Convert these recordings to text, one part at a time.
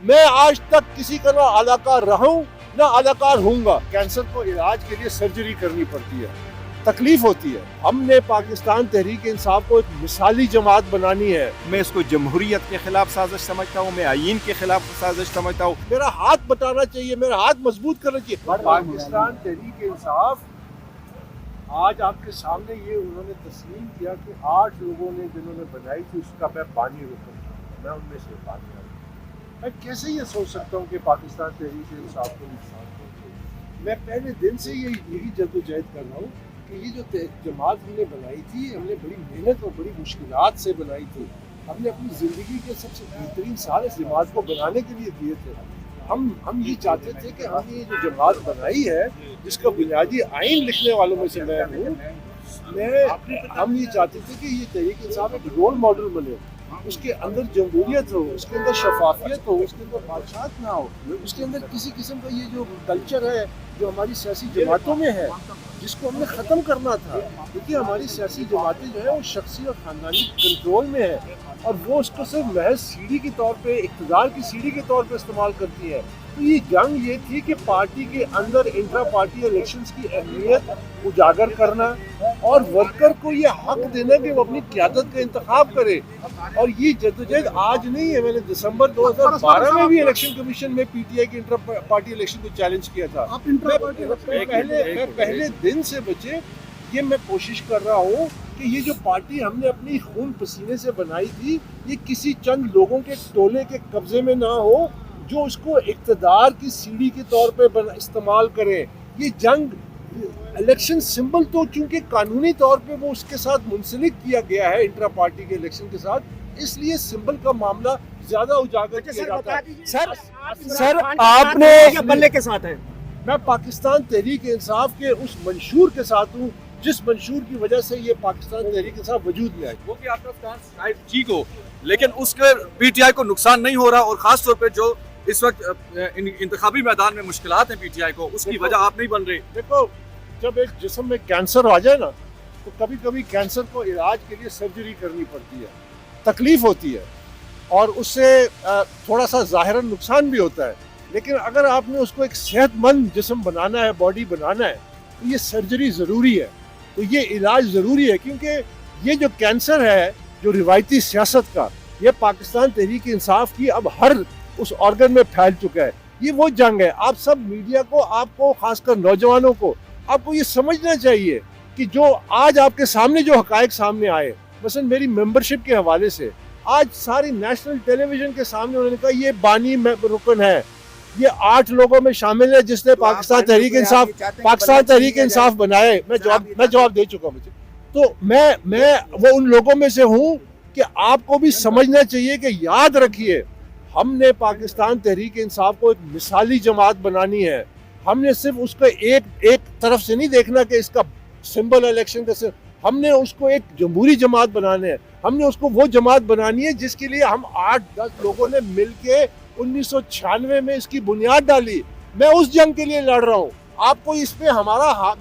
میں آج تک کسی کا نہ اداکار رہا ہوں نہ اداکار ہوں گا. کینسر کو علاج کے لیے سرجری کرنی پڑتی ہے, تکلیف ہوتی ہے. ہم نے پاکستان تحریک انصاف کو ایک مثالی جماعت بنانی ہے. میں اس کو جمہوریت کے خلاف سازش سمجھتا ہوں, میں آئین کے خلاف سازش سمجھتا ہوں. میرا ہاتھ بٹانا چاہیے, میرا ہاتھ مضبوط کرنا چاہیے. پاکستان تحریک انصاف آج آپ کے سامنے یہ انہوں نے تسلیم کیا کہ 8 لوگوں نے جنہوں نے بنائی تھی اس کا میں بانی رکن تھا, میں ان میں سے بانی ہوں. میں کیسے یہ سوچ سکتا ہوں کہ پاکستان تحریک انصاف کو نقصان پہنچے. میں پہلے دن سے یہی جدوجہد کر رہا ہوں کہ یہ جو جماعت ہم نے بنائی تھی, ہم نے بڑی محنت اور بڑی مشکلات سے بنائی تھی. ہم نے اپنی زندگی کے سب سے بہترین سال اس جماعت کو بنانے کے لیے دیے تھے. ہم یہ چاہتے تھے کہ ہم یہ جو جماعت بنائی ہے, جس کا بنیادی آئین لکھنے والوں میں سے میں ہوں, ہم یہ چاہتے تھے کہ یہ تحریک انصاف ایک رول ماڈل بنے, اس کے اندر جمہوریت ہو, اس کے اندر شفافیت ہو, اس کے اندر بادشاہت نہ ہو, اس کے اندر کسی قسم کا یہ جو کلچر ہے جو ہماری سیاسی جماعتوں میں ہے, جس کو ہم نے ختم کرنا تھا. کیونکہ ہماری سیاسی جماعتیں جو ہیں وہ شخصی اور خاندانی کنٹرول میں ہے, اور وہ اس کو صرف محض سیڑھی کے طور پہ, اقتدار کی سیڑھی کے طور پہ استعمال کرتی ہے. تو یہ جنگ یہ تھی کہ پارٹی کے اندر انٹرا پارٹی الیکشنز کی اہمیت اجاگر کرنا اور ورکر کو یہ حق دینا کہ وہ اپنی قیادت کا انتخاب کرے. اور یہ جدوجہد آج نہیں ہے. میں نے دسمبر 2012 میں بھی الیکشن کمیشن میں پی ٹی آئی کے انٹرا پارٹی الیکشن کو چیلنج کیا تھا. میں پہلے دن سے بچے یہ میں کوشش کر رہا ہوں کہ یہ جو پارٹی ہم نے اپنی خون پسینے سے بنائی تھی, یہ کسی چند لوگوں کے ٹولے کے قبضے میں نہ ہو جو اس کو اقتدار کی سیڑھی کے طور پہ استعمال کریں. یہ جنگ الیکشن سمبل تو چونکہ قانونی طور پہ وہ اس کے ساتھ منسلک کیا گیا ہے انٹرا پارٹی کے الیکشن کے ساتھ, اس لیے سمبل کا معاملہ زیادہ اجاگر کیا جاتا ہے. سر آپ نے بلے کے ساتھ ہیں. میں پاکستان تحریک انصاف کے اس منشور کے ساتھ ہوں جس منشور کی وجہ سے یہ پاکستان تحریک انصاف وجود میں آئی. وہ کہ آپ کا سٹانس شاید ٹھیک ہو, لیکن اس کے پی ٹی آئی کو نقصان نہیں ہو رہا, اور خاص طور پہ جو اس وقت انتخابی میدان میں مشکلات ہیں پی ٹی آئی کو, اس کی وجہ آپ نہیں بن رہے. دیکھو, جب ایک جسم میں کینسر آ جائے نا, تو کبھی کبھی کینسر کو علاج کے لیے سرجری کرنی پڑتی ہے, تکلیف ہوتی ہے, اور اس سے تھوڑا سا ظاہراً نقصان بھی ہوتا ہے. لیکن اگر آپ نے اس کو ایک صحت مند جسم بنانا ہے, باڈی بنانا ہے, تو یہ سرجری ضروری ہے, تو یہ علاج ضروری ہے. کیونکہ یہ جو کینسر ہے جو روایتی سیاست کا, یہ پاکستان تحریک انصاف کی اب ہر اس آرگن میں پھیل چکا ہے. یہ وہ جنگ ہے. آپ سب میڈیا کو, آپ کو خاص کر نوجوانوں کو, آپ کو یہ سمجھنا چاہیے کہ جو آج آپ کے سامنے جو حقائق سامنے آئے, مثلا میری ممبرشپ کے حوالے سے, آج ساری نیشنل ٹیلی ویژن کے سامنے انہوں نے کہا یہ بانی رکن ہے, یہ 8 لوگوں میں شامل ہے جس نے پاکستان تحریک انصاف بنائے. میں جواب دے چکا ہوں. تو میں وہ ان لوگوں میں سے ہوں کہ آپ کو بھی سمجھنا چاہیے کہ یاد رکھیے, ہم نے پاکستان تحریک انصاف کو ایک مثالی جماعت بنانی ہے. ہم نے صرف اس کو ایک طرف سے نہیں دیکھنا کہ اس کا سمبل الیکشن کا, ہم نے اس کو ایک جمہوری جماعت بنانا ہے. ہم نے اس کو وہ جماعت بنانی ہے جس کے لیے ہم 8-10 لوگوں نے مل کے 1996 میں اس کی بنیاد ڈالی. میں اس جنگ کے لیے لڑ رہا ہوں. آپ کو اس پہ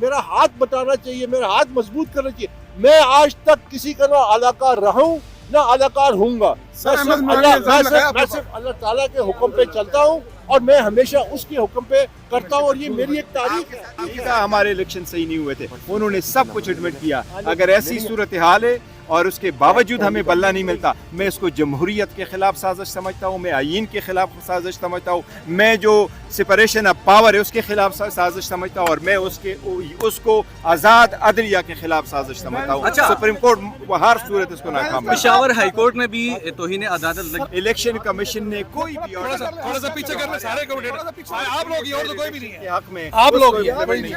میرا ہاتھ بٹانا چاہیے, میرا ہاتھ مضبوط کرنا چاہیے. میں آج تک کسی کا نہ اداکار رہا ہوں نہ اداکار ہوں گا. میں صرف اللہ تعالیٰ کے حکم پہ چلتا ہوں, اور میں ہمیشہ اس کے حکم پہ کرتا ہوں, اور یہ میری ایک تاریخ ہے. ہمارے الیکشن صحیح نہیں ہوئے تھے, انہوں نے سب کچھ ایڈمٹ کیا. اگر ایسی صورتحال ہے اور اس کے باوجود ہمیں بلہ نہیں ملتا, میں اس کو جمہوریت کے خلاف سازش سمجھتا ہوں, میں آئین کے خلاف سازش سمجھتا ہوں, میں جو سپریشن آف پاور ہے اس کے خلاف سازش سمجھتا ہوں, اور میں اس کو آزاد عدلیہ کے خلاف سازش سمجھتا ہوں. سپریم کورٹ ہر صورت اس کو ناکام. پشاور ہائی کورٹ نے بھی توہین عدالت, الیکشن کمیشن نے کوئی بھی تھوڑا سا پیچھے کرنا, سارے آپ لوگ ہی, اور تو کوئی بھی نہیں ہے. حق میں آپ لوگ کبھی بھی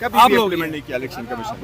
امپلیمنٹ نہیں کیا الیکشن کمیشن.